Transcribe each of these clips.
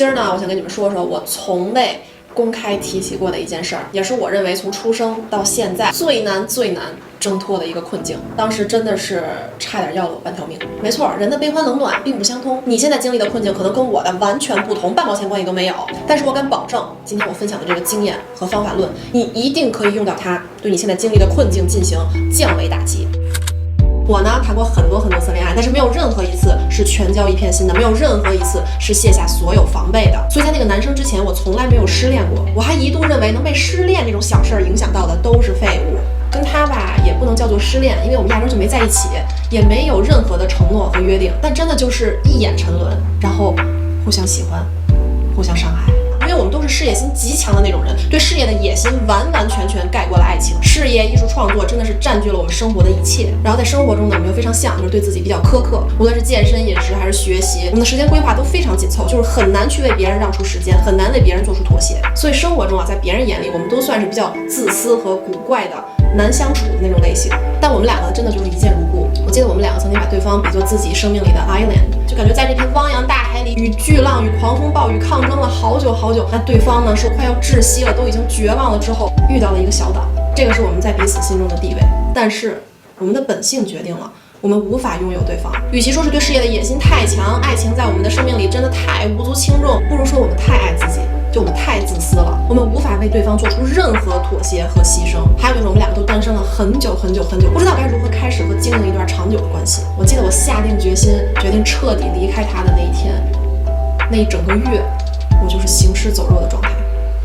今儿呢，我想跟你们说说我从未公开提起过的一件事儿，也是我认为从出生到现在最难挣脱的一个困境。当时真的是差点要了我半条命。没错，人的悲欢冷暖并不相通，你现在经历的困境可能跟我的完全不同，半毛钱关系都没有。但是我敢保证，今天我分享的这个经验和方法论，你一定可以用到它，对你现在经历的困境进行降维打击。我呢谈过很多次恋爱，但是没有任何一次是全交一片心的，没有任何一次是卸下所有防备的。所以在那个男生之前，我从来没有失恋过。我还一度认为能被失恋这种小事儿影响到的都是废物。跟他吧也不能叫做失恋，因为我们压根就没在一起，也没有任何的承诺和约定，但真的就是一眼沉沦，然后互相喜欢，互相伤害。因为我们都是事业心极强的那种人，对事业的野心完全盖过了爱情。事业、艺术创作真的是占据了我们生活的一切。然后在生活中呢，我们又非常像，就是对自己比较苛刻，无论是健身、饮食还是学习，我们的时间规划都非常紧凑，就是很难去为别人让出时间，很难为别人做出妥协。所以生活中啊，在别人眼里，我们都算是比较自私和古怪的、难相处的那种类型。但我们两个真的就是一见如故。我记得我们两个曾经把对方比作自己生命里的 island， 就感觉在这片汪洋大海里，与巨浪、与狂风暴雨抗争了好久。那对方呢是快要窒息了，都已经绝望了之后，遇到了一个小岛。这个是我们在彼此心中的地位，但是我们的本性决定了，我们无法拥有对方。与其说是对事业的野心太强，爱情在我们的生命里真的太无足轻重，不如说我们太爱自己，就我们太自私了，我们无法为对方做出任何妥协和牺牲。还有就是我们两个都单身了很久，不知道该如何开始和经营一段长久的关系。我记得我下定决心，决定彻底离开他的那一天，那一整个月，我就是行尸走肉的状态。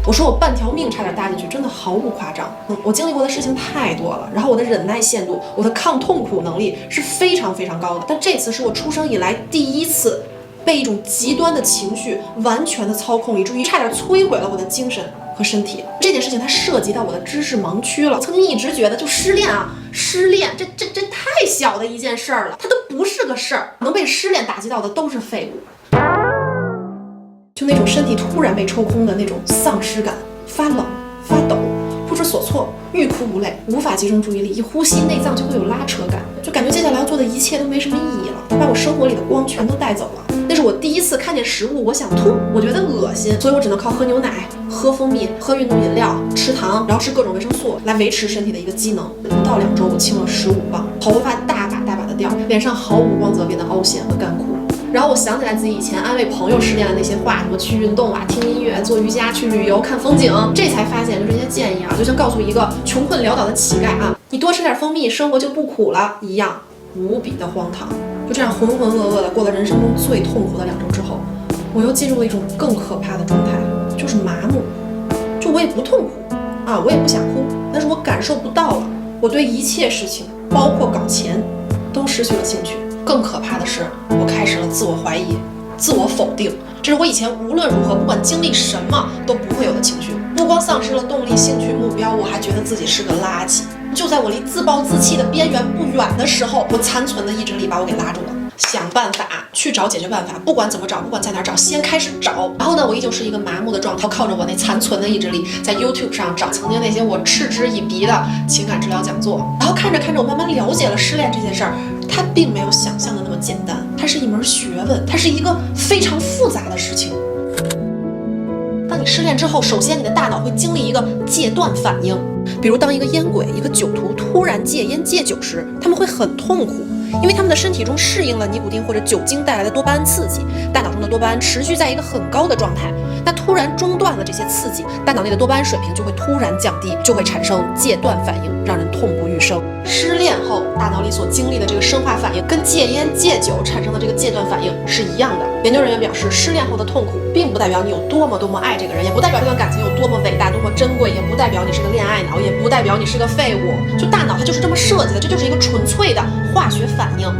我说我半条命差点搭进去，真的毫不夸张。我经历过的事情太多了，然后我的忍耐限度，我的抗痛苦能力是非常高的。但这次是我出生以来第一次被一种极端的情绪完全的操控，以至于差点摧毁了我的精神和身体。这件事情它涉及到我的知识盲区了。我曾经一直觉得，就失恋这太小的一件事儿了，它都不是个事儿，能被失恋打击到的都是废物。就那种身体突然被抽空的那种丧失感，发冷发抖，不知所措，欲哭无泪，无法集中注意力，一呼吸内脏就会有拉扯感，就感觉接下来要做的一切都没什么意义了，把我生活里的光全都带走了。那是我第一次看见食物我想吐，我觉得恶心，所以我只能靠喝牛奶、喝蜂蜜、喝运动饮料、吃糖，然后吃各种维生素来维持身体的一个机能。不到2周我轻了15磅，头发大把的掉，脸上毫无光泽，变得凹陷和干枯。然后我想起来自己以前安慰朋友失恋的那些话，什么去运动啊、听音乐、做瑜伽、去旅游、看风景，这才发现就这些建议啊，就像告诉一个穷困潦倒的乞丐啊，你多吃点蜂蜜，生活就不苦了一样，无比的荒唐。就这样浑噩的过了人生中最痛苦的2周之后，我又进入了一种更可怕的状态，就是麻木。就我也不痛苦啊，我也不想哭，但是我感受不到了，我对一切事情，包括搞钱，都失去了兴趣。更可怕的是，我开始了自我怀疑、自我否定，这是我以前无论如何，不管经历什么都不会有的情绪。不光丧失了动力、兴趣、目标，我还觉得自己是个垃圾。就在我离自暴自弃的边缘不远的时候，我残存的意志力把我给拉住了。想办法去找解决办法，不管怎么找，不管在哪找，先开始找。然后呢，我依旧是一个麻木的状态，靠着我那残存的意志力，在 YouTube 上找曾经那些我嗤之以鼻的情感治疗讲座。然后看着，我慢慢了解了失恋这件事儿，它并没有想象的那么简单，它是一门学问，它是一个非常复杂的事情。当你失恋之后，首先你的大脑会经历一个戒断反应，比如当一个烟鬼、一个酒徒突然戒烟戒酒时，他们会很痛苦，因为他们的身体中适应了尼古丁或者酒精带来的多巴胺刺激，大脑中的多巴胺持续在一个很高的状态。那突然中断了这些刺激，大脑内的多巴胺水平就会突然降低，就会产生戒断反应，让人痛不欲生。失恋后大脑里所经历的这个生化反应，跟戒烟戒酒产生的这个戒断反应是一样的。研究人员表示，失恋后的痛苦并不代表你有多么爱这个人，也不代表这段感情有多么伟大、多么珍贵，也不代表你是个恋爱脑，也不代表你是个废物。就大脑它就是这么设计的，这就是一个纯粹的化学反应。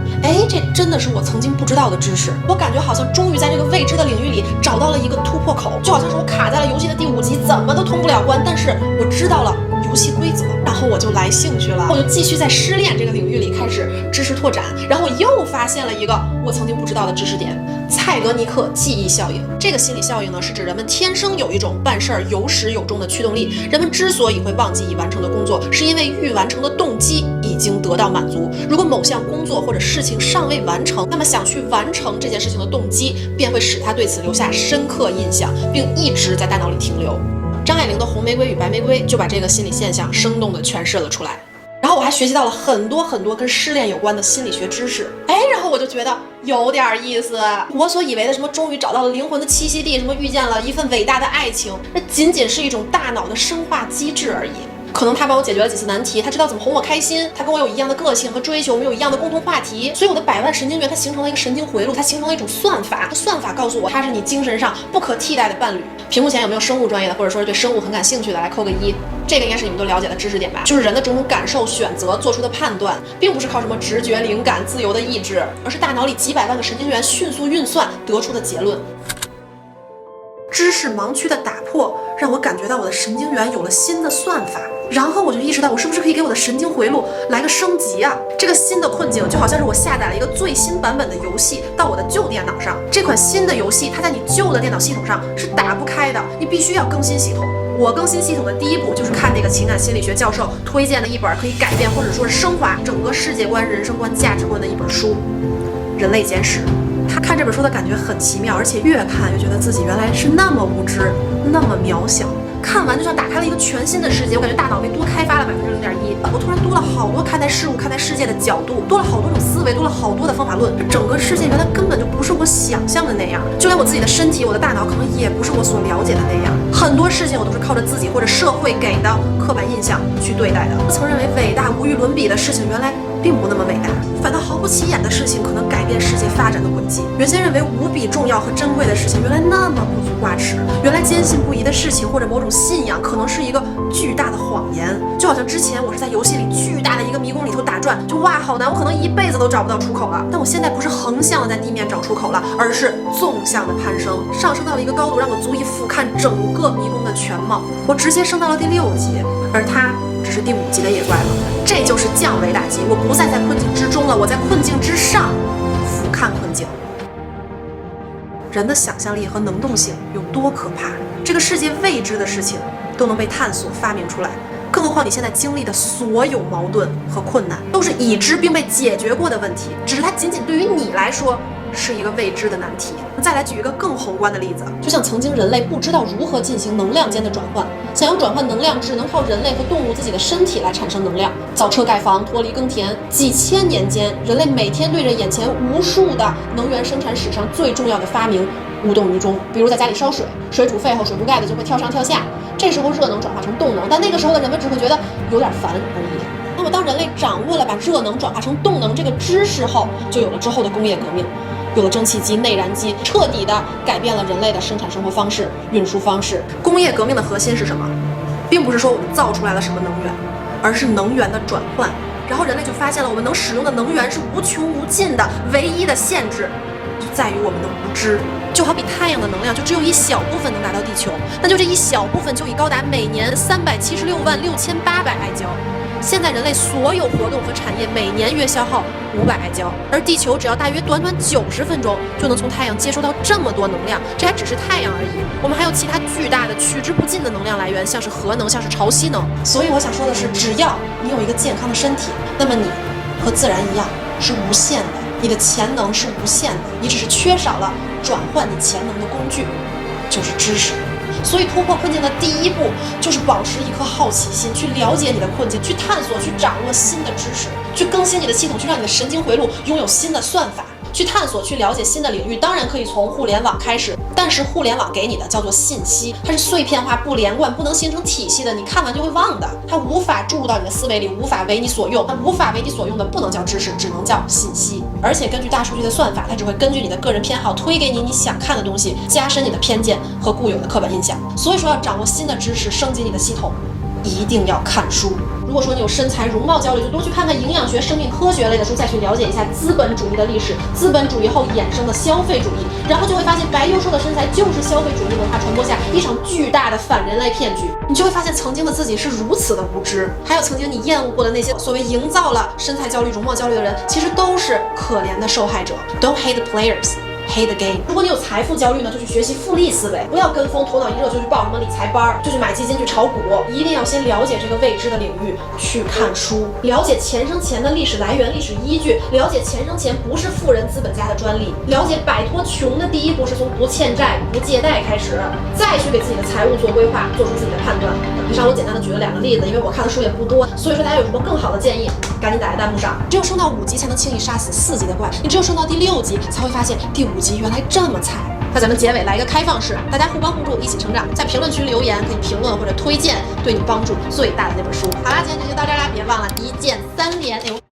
这真的是我曾经不知道的知识。我感觉好像终于在这个未知的领域里找到了一个突破口，就好像是我卡在了游戏的第5级，怎么都通不了关，但是我知道了游戏规则，然后我就来兴趣了，我就继续在失恋这个领域里开始知识拓展，然后我又发现了一个我曾经不知道的知识点——蔡格尼克记忆效应。这个心理效应呢，是指人们天生有一种办事儿有始有终的驱动力。人们之所以会忘记已完成的工作，是因为预完成的动机已已经得到满足。如果某项工作或者事情尚未完成，那么想去完成这件事情的动机便会使他对此留下深刻印象，并一直在大脑里停留。张爱玲的《红玫瑰与白玫瑰》就把这个心理现象生动地诠释了出来。然后我还学习到了很多跟失恋有关的心理学知识，然后我就觉得有点意思。我所以为的什么终于找到了灵魂的栖息地，什么遇见了一份伟大的爱情，那仅仅是一种大脑的生化机制而已。可能他帮我解决了几次难题，他知道怎么哄我开心，他跟我有一样的个性和追求，我们有一样的共同话题，所以我的百万神经元它形成了一个神经回路，它形成了一种算法，算法告诉我他是你精神上不可替代的伴侣。屏幕前有没有生物专业的，或者说是对生物很感兴趣的，来扣个1。这个应该是你们都了解的知识点吧，就是人的种种感受、选择做出的判断，并不是靠什么直觉、灵感、自由的意志，而是大脑里几百万个神经元迅速运算得出的结论。知识盲区的打破，让我感觉到我的神经元有了新的算法，然后我就意识到我是不是可以给我的神经回路来个升级啊？这个新的困境就好像是我下载了一个最新版本的游戏到我的旧电脑上，这款新的游戏它在你旧的电脑系统上是打不开的，你必须要更新系统。我更新系统的第一步就是看那个情感心理学教授推荐的一本可以改变或者说是升华整个世界观、人生观、价值观的一本书《人类简史》。他看这本书的感觉很奇妙，而且越看越觉得自己原来是那么无知，那么渺小。看完就像打开了一个全新的世界，我感觉大脑被多开发了0.1%，我突然多了好多看待事物、看待世界的角度，多了好多种思维，多了好多的方法论。整个世界原来根本就不是我想象的那样，就连我自己的身体、我的大脑可能也不是我所了解的那样。很多事情我都是靠着自己或者社会给的刻板印象去对待的。曾认为伟大无与伦比的事情，原来并不那么伟大，反倒毫不起眼的事情可能改变世界发展的轨迹。原先认为无比重要和珍贵的事情，原来那么不足挂齿。原来坚信不疑的事情或者某种信仰，可能是一个巨大的谎言。就好像之前我是在游戏里巨大的一个迷宫里头打转，就哇好难，我可能一辈子都找不到出口了。但我现在不是横向的在地面找出口了，而是纵向的攀升，上升到了一个高度，让我足以俯瞰整个迷宫的全貌。我直接升到了第6级，而他只是第5级的野怪了。这就是降维打击，我不再在困境之中了，我在困境之上俯瞰困境。人的想象力和能动性有多可怕？这个世界未知的事情都能被探索发明出来，更何况你现在经历的所有矛盾和困难都是已知并被解决过的问题，只是它仅仅对于你来说是一个未知的难题。再来举一个更宏观的例子，就像曾经人类不知道如何进行能量间的转换，想要转换能量只能靠人类和动物自己的身体来产生能量，造车盖房，脱离耕田。几千年间，人类每天对着眼前无数的能源生产史上最重要的发明无动于衷。比如在家里烧水，水煮沸后水不盖的就会跳上跳下，这时候热能转化成动能，但那个时候的人们只会觉得有点烦而已。那么当人类掌握了把热能转化成动能这个知识后，就有了之后的工业革命，有了蒸汽机、内燃机，彻底的改变了人类的生产生活方式、运输方式。工业革命的核心是什么？并不是说我们造出来了什么能源，而是能源的转换。然后人类就发现了我们能使用的能源是无穷无尽的，唯一的限制就在于我们的无知。就好比太阳的能量就只有一小部分能达到地球，那就这一小部分就已高达每年3766800艾焦。现在人类所有活动和产业每年约消耗500艾焦，而地球只要大约短90分钟就能从太阳接收到这么多能量，这还只是太阳而已。我们还有其他巨大的取之不尽的能量来源，像是核能，像是潮汐能。所以我想说的是，只要你有一个健康的身体，那么你和自然一样是无限的，你的潜能是无限的，你只是缺少了转换你潜能的工具，就是知识。所以突破困境的第一步就是保持一颗好奇心，去了解你的困境，去探索，去掌握新的知识，去更新你的系统，去让你的神经回路拥有新的算法，去探索，去了解新的领域。当然可以从互联网开始，但是互联网给你的叫做信息，它是碎片化、不连贯、不能形成体系的，你看完就会忘的，它无法注入到你的思维里，无法为你所用。它无法为你所用的不能叫知识，只能叫信息。而且根据大数据的算法，它只会根据你的个人偏好推给你想看的东西，加深你的偏见和固有的刻板印象。所以说要掌握新的知识，升级你的系统，一定要看书。如果说你有身材容貌焦虑，就多去看看营养学、生命科学类的书，再去了解一下资本主义的历史，资本主义后衍生的消费主义，然后就会发现白幼瘦的身材就是消费主义文化传播下一场巨大的反人类骗局。你就会发现曾经的自己是如此的无知，还有曾经你厌恶过的那些所谓营造了身材焦虑、容貌焦虑的人，其实都是可怜的受害者。Don't hate the players, hate the game。如果你有财富焦虑呢，就去学习复利思维，不要跟风，头脑一热就去报什么理财班，就去买基金去炒股，一定要先了解这个未知的领域，去看书，了解钱生钱的历史来源、历史依据，了解钱生钱不是富人资本家的专利，了解摆脱穷的第一步是从不欠债、不借贷开始，再去给自己的财务做规划，做出自己的判断。以上我简单的举了2个例子，因为我看的书也不多，所以说大家有什么更好的建议，赶紧打在弹幕上。只有升到5级才能轻易杀死4级的怪，你只有升到第6级才会发现第5级原来这么惨。那咱们结尾来一个开放式，大家互帮互助，一起成长。在评论区留言，可以评论或者推荐对你帮助最大的那本书。好啦，今天就到这儿啦，别忘了1键3连。